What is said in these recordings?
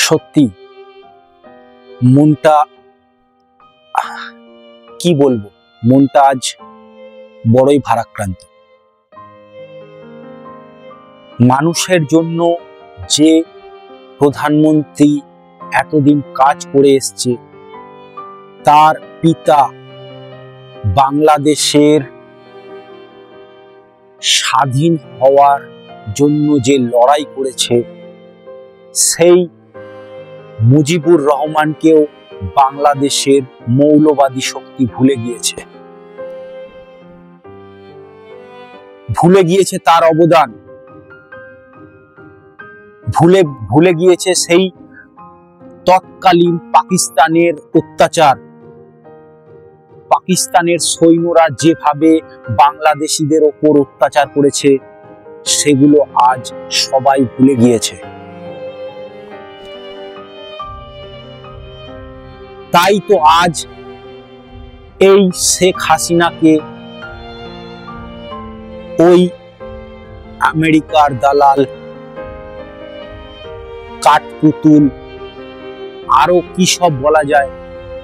সত্যি মনটা কি বলবো, মনটা আজ বড়ই ভারাক্রান্ত। মানুষের জন্য যে প্রধানমন্ত্রী এতদিন কাজ করে এসছে, তার পিতা বাংলাদেশের স্বাধীন হওয়ার জন্য যে লড়াই করেছে, সেই মুজিবুর রহমানকেও বাংলাদেশের মৌলবাদী শক্তি ভুলে গিয়েছে তার অবদান, ভুলে গিয়েছে সেই তৎকালীন পাকিস্তানের অত্যাচার, পাকিস্তানের সৈন্যরা যেভাবে বাংলাদেশিদের ওপর অত্যাচার করেছে, সেগুলো আজ সবাই ভুলে গিয়েছে। তাই তো আজ এই শেখ হাসিনাকে ওই আমেরিকার দালাল, কাঠপুতুল, আরো কি সব বলা যায়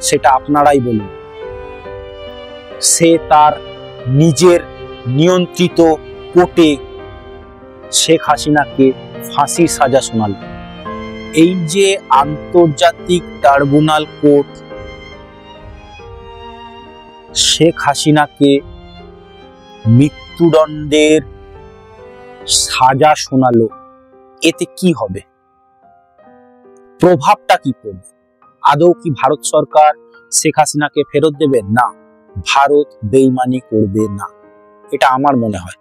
সেটা আপনারাই বলুন, সে তার নিজের নিয়ন্ত্রিত কোর্টে শেখ হাসিনাকে ফাঁসির সাজা শোনাল। এই যে আন্তর্জাতিক ট্রাইব্যুনাল কোর্ট শেখ হাসিনাকে মৃত্যুদণ্ডের সাজা শোনালো, এতে কি হবে? প্রভাবটা কি পড়বে? আদৌ কি ভারত সরকার শেখ হাসিনাকে ফেরত দেবে? না, ভারত বেইমানি করবে না, এটা আমার মনে হয়।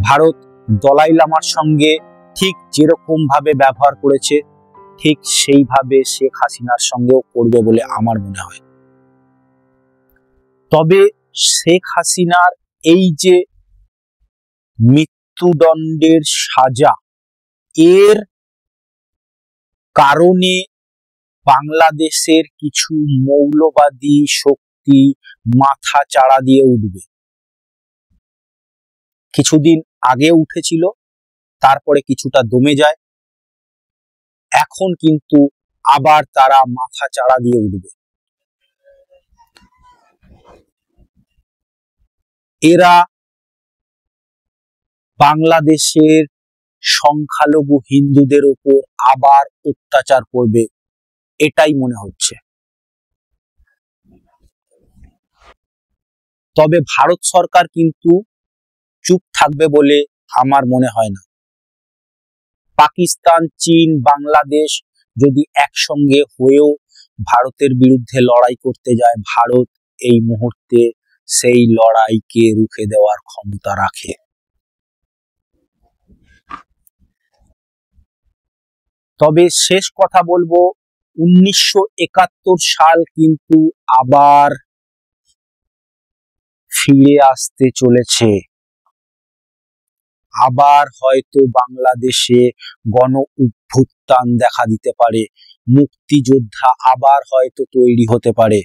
ভারত দলাই লামার সঙ্গে ঠিক যেরকম ভাবে ব্যবহার করেছে, ঠিক সেইভাবে শেখ হাসিনার সঙ্গেও করবে বলে আমার মনে হয়। তবে শেখ হাসিনার এই যে মৃত্যুদণ্ডের সাজা, এর কারণে বাংলাদেশের কিছু মৌলবাদী শক্তি মাথা চাড়া দিয়ে উঠবে। কিছুদিন আগে উঠেছিল, তারপরে কিছুটা দমে যায়, এখন কিন্তু আবার তারা মাথা চাড়া দিয়ে উঠবে। এরা বাংলাদেশের সংখ্যালঘু হিন্দুদের উপর আবার অত্যাচার করবে, এটাই মনে হচ্ছে। তবে ভারত সরকার কিন্তু চুপ থাকবে বলে আমার মনে হয় না। পাকিস্তান, চীন, বাংলাদেশ যদি একসঙ্গে হয়েও ভারতের বিরুদ্ধে লড়াই করতে যায়, ভারত এই মুহূর্তে সেই লড়াইকে রুখে দেওয়ার ক্ষমতা রাখে। তবে শেষ কথা বলবো, 1971 সাল কিন্তু আবার ফিরে আসতে চলেছে। আবার হয়তো বাংলাদেশে গণ অভ্যুত্থান দেখা দিতে পারে, মুক্তিযোদ্ধা আবার হয়তো তৈরি হতে পারে।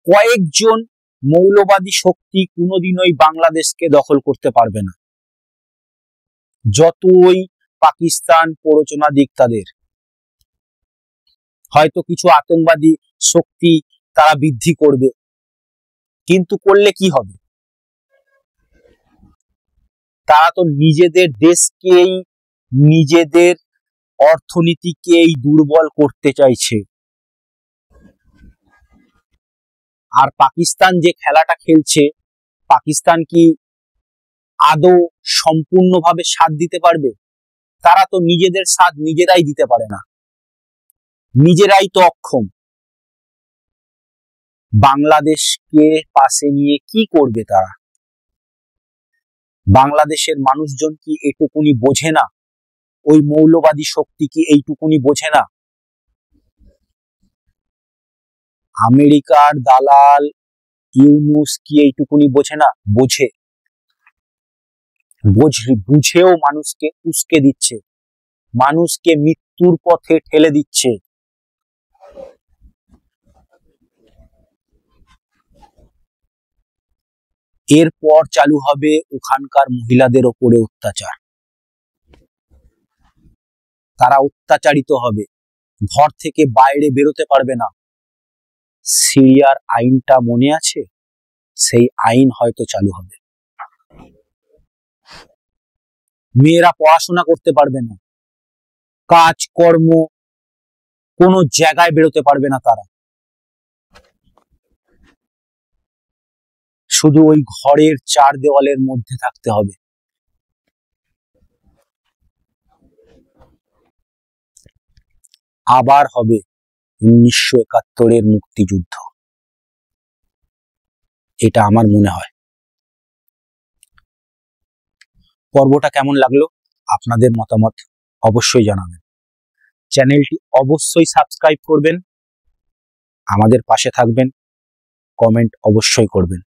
কয়েকজন মৌলবাদী শক্তি কোনোদিনই বাংলাদেশকে দখল করতে পারবে না, যতই পাকিস্তান প্ররোচনা দিক তাদের। হয়তো কিছু আতঙ্কবাদী শক্তি তারা বৃদ্ধি করবে, কিন্তু করলে কি হবে? তারা তো নিজেদের দেশকেই, নিজেদের অর্থনীতিকেই দুর্বল করতে চাইছে। আর পাকিস্তান যে খেলাটা খেলছে, পাকিস্তান কি আদৌ সম্পূর্ণভাবে সাথ দিতে পারবে? তারা তো নিজেদের সাথ নিজেরাই দিতে পারে না, নিজেরাই তো অক্ষম। বাংলাদেশকে পাশে নিয়ে কি করবে তারা? বাংলাদেশের মানুষজন কি এইটুকুনি বোঝে না? ওই মৌলবাদী শক্তি কি এইটুকুনি বোঝে না? আমেরিকার দালাল ইউনূস কি এইটুকুনি বোঝে না? বোঝে, বুঝেও মানুষকে উস্কে দিচ্ছে, মানুষকে মৃত্যুর পথে ঠেলে দিচ্ছে। এরপর চালু হবে ওখানকার মহিলাদের ওপরে অত্যাচার। তারা অত্যাচারিত হবে, ঘর থেকে বাইরে বেরোতে পারবে না। সিরিয়ার আইনটা মনে আছে? সেই আইন হয়তো চালু হবে। মেয়েরা পড়াশোনা করতে পারবে না, কাজকর্ম কোনো জায়গায় বেরোতে পারবে না, তারা শুধু ওই ঘরের চার দেওয়ালের মধ্যে থাকতে হবে। আবার হবে 1971-এর মুক্তিযুদ্ধ, এটা আমার মনে হয়। পর্বটা কেমন লাগলো আপনাদের মতামত অবশ্যই জানাবেন। চ্যানেলটি অবশ্যই সাবস্ক্রাইব করবেন, আমাদের পাশে থাকবেন, কমেন্ট অবশ্যই করবেন।